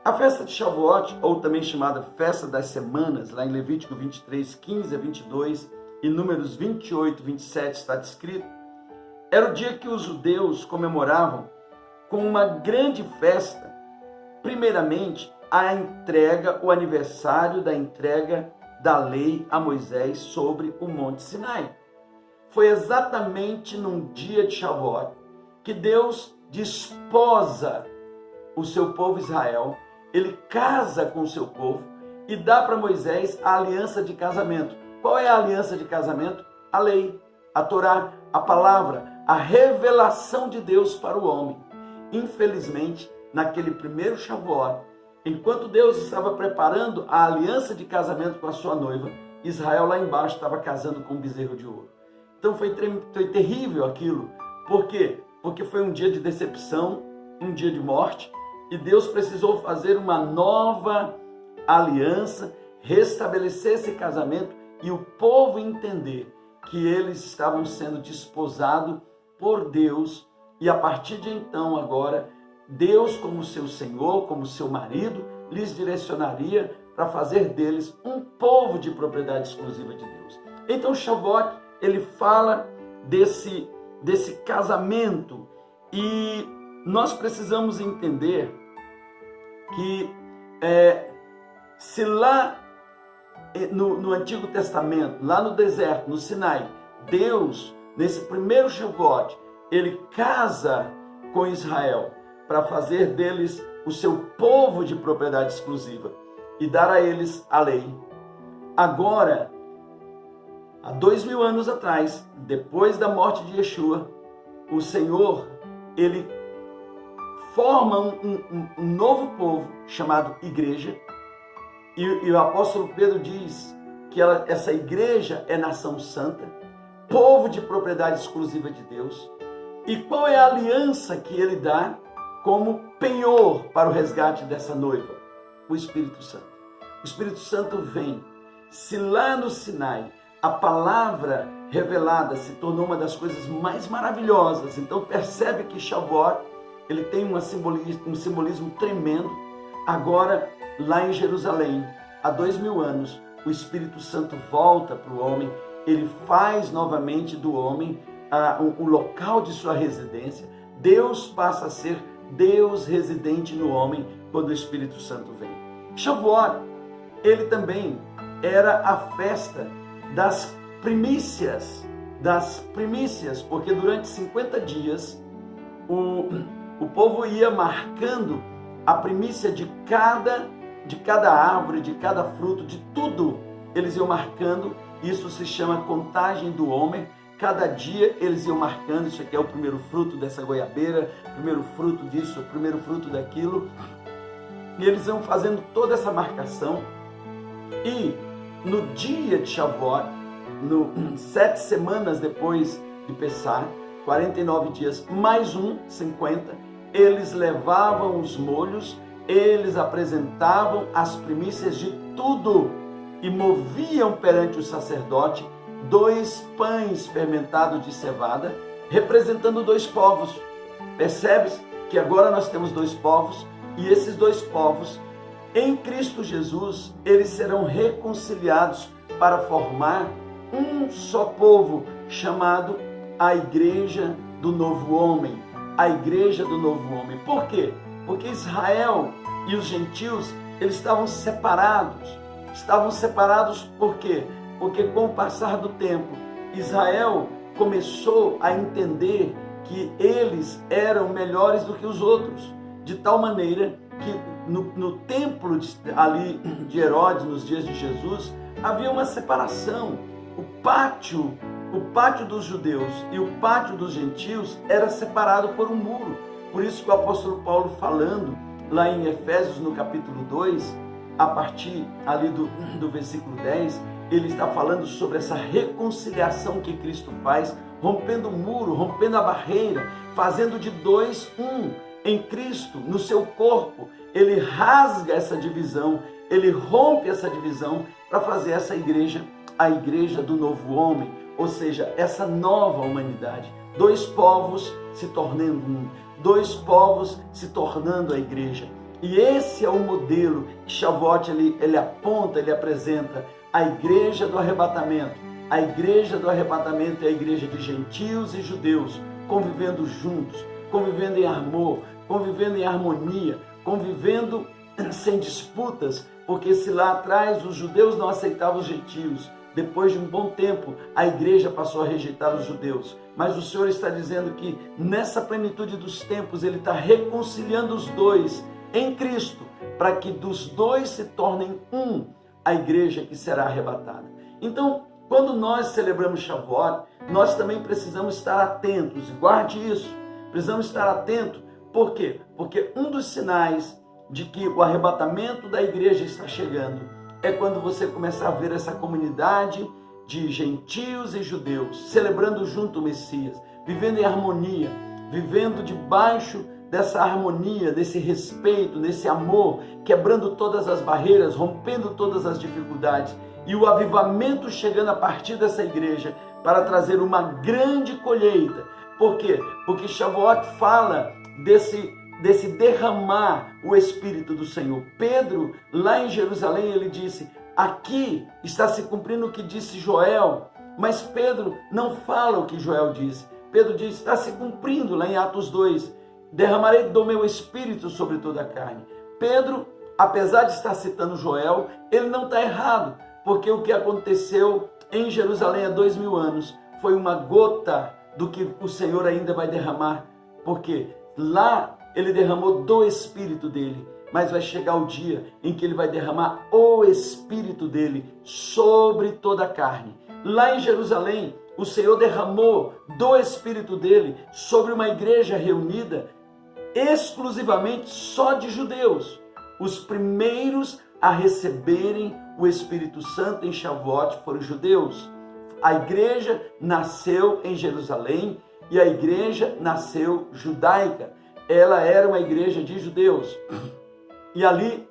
A festa de Shavuot, ou também chamada Festa das Semanas, lá em Levítico 23, 15 a 22 e Números 28, 27 está descrito, era o dia que os judeus comemoravam com uma grande festa, primeiramente a entrega, o aniversário da entrega da lei a Moisés sobre o Monte Sinai. Foi exatamente num dia de Shavuot que Deus desposa o seu povo Israel, ele casa com o seu povo e dá para Moisés a aliança de casamento. Qual é a aliança de casamento? A lei, a Torá, a palavra, a revelação de Deus para o homem. Infelizmente, naquele primeiro Shavuot, enquanto Deus estava preparando a aliança de casamento com a sua noiva, Israel lá embaixo estava casando com um bezerro de ouro. Então foi terrível aquilo. Por quê? Porque foi um dia de decepção, um dia de morte, e Deus precisou fazer uma nova aliança, restabelecer esse casamento e o povo entender que eles estavam sendo desposados por Deus, e a partir de então agora, Deus como seu Senhor, como seu marido, lhes direcionaria para fazer deles um povo de propriedade exclusiva de Deus. Então Shavuot, ele fala desse casamento, e nós precisamos entender que se lá no Antigo Testamento, lá no deserto, no Sinai, Deus, nesse primeiro Shavuot, ele casa com Israel para fazer deles o seu povo de propriedade exclusiva e dar a eles a lei. Agora, há 2000 anos atrás, depois da morte de Yeshua, o Senhor, ele forma um novo povo chamado igreja, e o apóstolo Pedro diz que essa igreja é nação santa, povo de propriedade exclusiva de Deus. E qual é a aliança que ele dá como penhor para o resgate dessa noiva? O Espírito Santo. O Espírito Santo vem. Se lá no Sinai a palavra revelada se tornou uma das coisas mais maravilhosas, então percebe que Shavuot, ele tem um simbolismo tremendo. Agora, lá em Jerusalém, há 2000 anos, o Espírito Santo volta para o homem, ele faz novamente do homem o local de sua residência. Deus passa a ser Deus residente no homem quando o Espírito Santo vem. Shavuot, ele também era a festa das primícias, porque durante 50 dias o povo ia marcando a primícia de cada árvore, de cada fruto, de tudo. Eles iam marcando, isso se chama contagem do homem. Cada dia eles iam marcando, isso aqui é o primeiro fruto dessa goiabeira, primeiro fruto disso, o primeiro fruto daquilo. E eles iam fazendo toda essa marcação. E no dia de Shavuot, 7 semanas depois de Pessah, 49 dias mais 50, eles levavam os molhos, eles apresentavam as primícias de tudo e moviam perante o sacerdote 2 pães fermentados de cevada, representando 2 povos. Percebes que agora nós temos 2 povos, e esses 2 povos, em Cristo Jesus, eles serão reconciliados para formar um só povo, chamado a Igreja do Novo Homem. A Igreja do Novo Homem. Por quê? Porque Israel e os gentios, eles estavam separados. Estavam separados por quê? Porque com o passar do tempo, Israel começou a entender que eles eram melhores do que os outros, de tal maneira que no templo ali de Herodes, nos dias de Jesus, havia uma separação. O pátio dos judeus e o pátio dos gentios era separado por um muro. Por isso que o apóstolo Paulo, falando lá em Efésios no capítulo 2, a partir ali do versículo 10, ele está falando sobre essa reconciliação que Cristo faz, rompendo o muro, rompendo a barreira, fazendo de 2 um. Em Cristo, no seu corpo, ele rasga essa divisão, ele rompe essa divisão para fazer essa igreja, a igreja do novo homem, ou seja, essa nova humanidade. 2 povos se tornando um, 2 povos se tornando a igreja. E esse é o modelo que Shavuot ele aponta, ele apresenta a igreja do arrebatamento. A igreja do arrebatamento é a igreja de gentios e judeus, convivendo juntos, convivendo em amor, convivendo em harmonia, convivendo sem disputas, porque se lá atrás os judeus não aceitavam os gentios, depois de um bom tempo a igreja passou a rejeitar os judeus. Mas o Senhor está dizendo que nessa plenitude dos tempos Ele está reconciliando os dois em Cristo, para que dos dois se tornem um, a igreja que será arrebatada. Então, quando nós celebramos Shavuot, nós também precisamos estar atentos, guarde isso, precisamos estar atentos. Por quê? Porque um dos sinais de que o arrebatamento da igreja está chegando é quando você começar a ver essa comunidade de gentios e judeus celebrando junto o Messias, vivendo em harmonia, vivendo debaixo dessa harmonia, desse respeito, desse amor, quebrando todas as barreiras, rompendo todas as dificuldades, e o avivamento chegando a partir dessa igreja para trazer uma grande colheita. Por quê? Porque Shavuot fala desse derramar o Espírito do Senhor. Pedro, lá em Jerusalém, ele disse: aqui está se cumprindo o que disse Joel. Mas Pedro não fala o que Joel disse. Pedro diz: está se cumprindo lá em Atos 2. Derramarei do meu Espírito sobre toda a carne. Pedro, apesar de estar citando Joel, ele não está errado, porque o que aconteceu em Jerusalém há 2000 anos foi uma gota do que o Senhor ainda vai derramar. Porque lá ele derramou do Espírito dele, mas vai chegar o dia em que ele vai derramar o Espírito dele sobre toda a carne. Lá em Jerusalém, o Senhor derramou do Espírito dele sobre uma igreja reunida exclusivamente só de judeus. Os primeiros a receberem o Espírito Santo em Shavuot foram judeus. A igreja nasceu em Jerusalém e a igreja nasceu judaica. Ela era uma igreja de judeus. E ali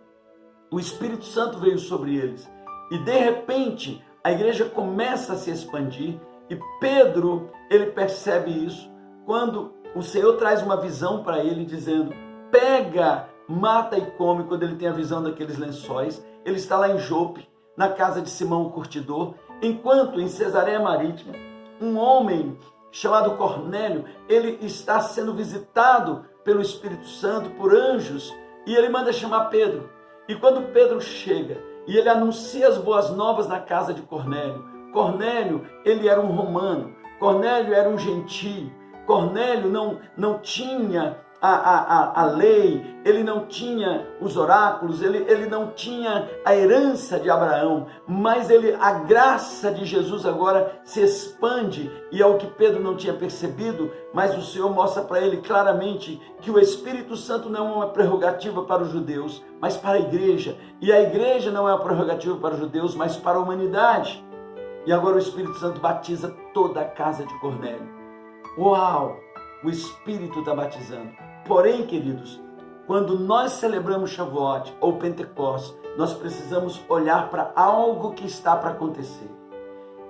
o Espírito Santo veio sobre eles. E de repente a igreja começa a se expandir. E Pedro, ele percebe isso quando o Senhor traz uma visão para ele dizendo: pega, mata e come. Quando ele tem a visão daqueles lençóis, ele está lá em Jope, na casa de Simão o curtidor, enquanto em Cesareia Marítima, um homem chamado Cornélio, ele está sendo visitado pelo Espírito Santo, por anjos, e ele manda chamar Pedro. E quando Pedro chega e ele anuncia as boas novas na casa de Cornélio, Cornélio, ele era um romano, Cornélio era um gentio, Cornélio não tinha a lei, ele não tinha os oráculos, ele não tinha a herança de Abraão, mas a graça de Jesus agora se expande, e é o que Pedro não tinha percebido, mas o Senhor mostra para ele claramente que o Espírito Santo não é uma prerrogativa para os judeus, mas para a igreja, e a igreja não é uma prerrogativa para os judeus, mas para a humanidade. E agora o Espírito Santo batiza toda a casa de Cornélio. Uau! O Espírito está batizando. Porém, queridos, quando nós celebramos Shavuot ou Pentecostes, nós precisamos olhar para algo que está para acontecer.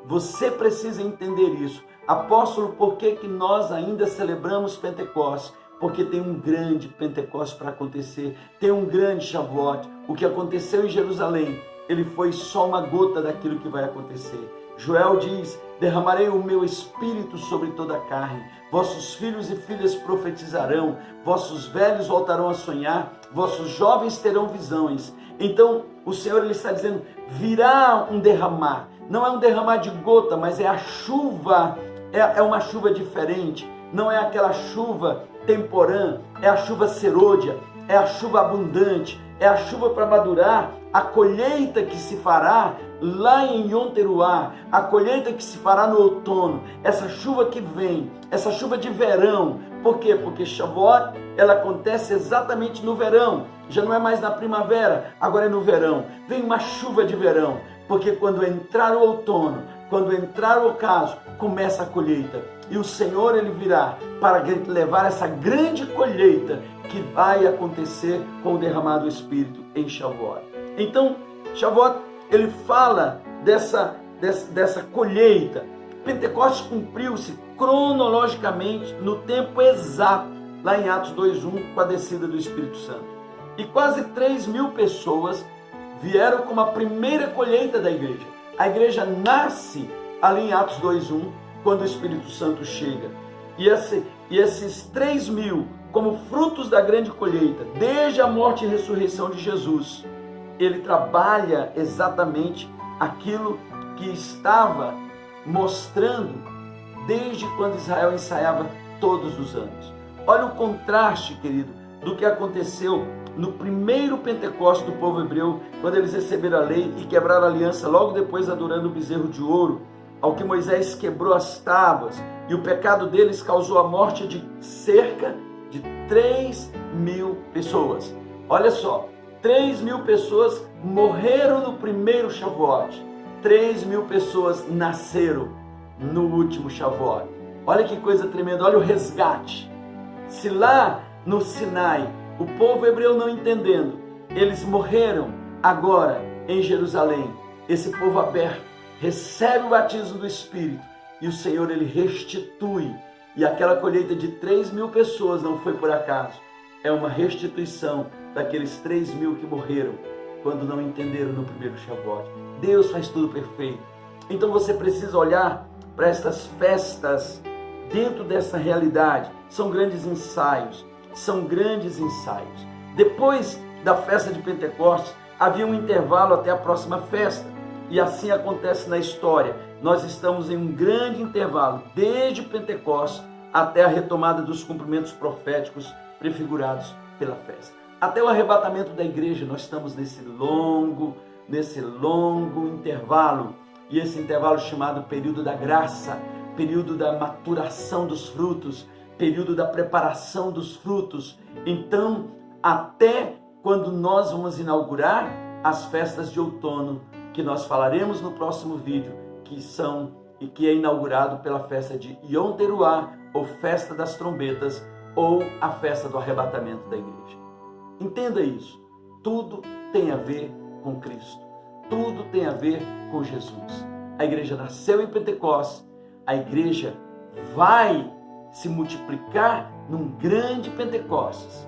Você precisa entender isso. Apóstolo, por que nós ainda celebramos Pentecostes? Porque tem um grande Pentecostes para acontecer, tem um grande Shavuot. O que aconteceu em Jerusalém, ele foi só uma gota daquilo que vai acontecer. Joel diz: derramarei o meu Espírito sobre toda a carne, vossos filhos e filhas profetizarão, vossos velhos voltarão a sonhar, vossos jovens terão visões. Então o Senhor ele está dizendo: virá um derramar, não é um derramar de gota, mas é a chuva, é uma chuva diferente, não é aquela chuva temporã, é a chuva serôdia, é a chuva abundante, é a chuva para madurar a colheita que se fará lá em Yom Teruah, a colheita que se fará no outono, essa chuva que vem, essa chuva de verão. Por quê? Porque Shavuot, ela acontece exatamente no verão, já não é mais na primavera, agora é no verão. Vem uma chuva de verão, porque quando entrar o outono, quando entrar o ocaso, começa a colheita. E o Senhor ele virá para levar essa grande colheita que vai acontecer com o derramar do Espírito em Shavuot. Então, Shavuot, ele fala dessa colheita. Pentecostes cumpriu-se cronologicamente no tempo exato, lá em Atos 2:1, com a descida do Espírito Santo. E quase 3.000 pessoas vieram como a primeira colheita da igreja. A igreja nasce ali em Atos 2:1, quando o Espírito Santo chega. E esses 3.000, como frutos da grande colheita, desde a morte e ressurreição de Jesus, ele trabalha exatamente aquilo que estava mostrando desde quando Israel ensaiava todos os anos. Olha o contraste, querido, do que aconteceu no primeiro Pentecostes do povo hebreu, quando eles receberam a lei e quebraram a aliança, logo depois adorando o bezerro de ouro, ao que Moisés quebrou as tábuas, e o pecado deles causou a morte de cerca de 3.000 pessoas. Olha só, 3.000 pessoas morreram no primeiro Shavuot, 3.000 pessoas nasceram no último Shavuot. Olha que coisa tremenda, olha o resgate. Se lá no Sinai, o povo hebreu não entendendo, eles morreram, agora em Jerusalém, esse povo aberto recebe o batismo do Espírito e o Senhor ele restitui. E aquela colheita de 3.000 pessoas não foi por acaso, é uma restituição daqueles 3.000 que morreram quando não entenderam no primeiro Shavuot. Deus faz tudo perfeito. Então você precisa olhar para estas festas dentro dessa realidade. São grandes ensaios, Depois da festa de Pentecostes, havia um intervalo até a próxima festa. E assim acontece na história. Nós estamos em um grande intervalo, desde Pentecostes até a retomada dos cumprimentos proféticos prefigurados pela festa. Até o arrebatamento da igreja, nós estamos nesse longo intervalo. E esse intervalo chamado período da graça, período da maturação dos frutos, período da preparação dos frutos. Então, até quando nós vamos inaugurar as festas de outono, que nós falaremos no próximo vídeo, que é inaugurado pela festa de Yom Teruah, ou festa das trombetas, ou a festa do arrebatamento da igreja. Entenda isso. Tudo tem a ver com Cristo. Tudo tem a ver com Jesus. A igreja nasceu em Pentecostes. A igreja vai se multiplicar num grande Pentecostes,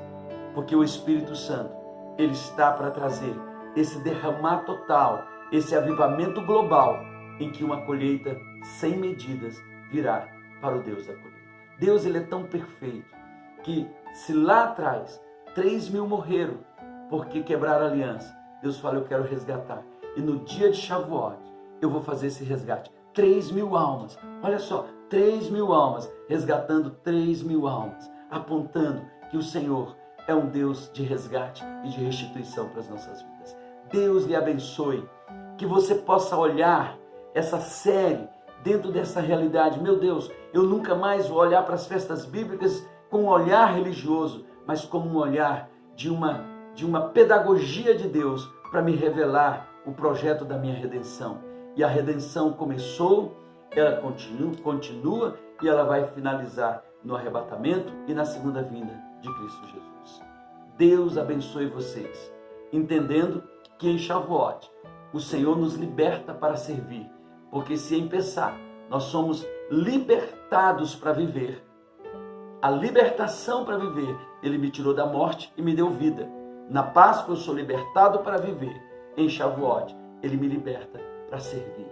porque o Espírito Santo, ele está para trazer esse derramar total, esse avivamento global, em que uma colheita sem medidas virá para o Deus da colheita. Deus, ele é tão perfeito, que se lá atrás 3.000 morreram porque quebraram a aliança, Deus fala, eu quero resgatar. E no dia de Shavuot, eu vou fazer esse resgate. 3.000 almas, olha só, 3.000 almas, resgatando 3.000 almas, apontando que o Senhor é um Deus de resgate e de restituição para as nossas vidas. Deus lhe abençoe, que você possa olhar essa série dentro dessa realidade. Meu Deus, eu nunca mais vou olhar para as festas bíblicas com um olhar religioso, mas como um olhar de uma pedagogia de Deus para me revelar o projeto da minha redenção. E a redenção começou, ela continua e ela vai finalizar no arrebatamento e na segunda vinda de Cristo Jesus. Deus abençoe vocês, entendendo que em Shavuot o Senhor nos liberta para servir, porque se em Pessá nós somos libertados para viver, a libertação para viver, Ele me tirou da morte e me deu vida. Na Páscoa eu sou libertado para viver, em Shavuot Ele me liberta para servir,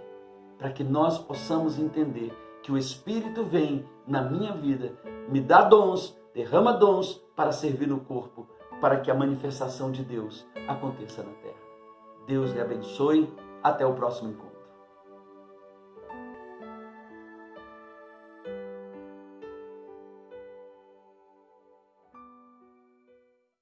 para que nós possamos entender que o Espírito vem na minha vida, me dá dons, derrama dons para servir no corpo, para que a manifestação de Deus aconteça na terra. Deus lhe abençoe. Até o próximo encontro.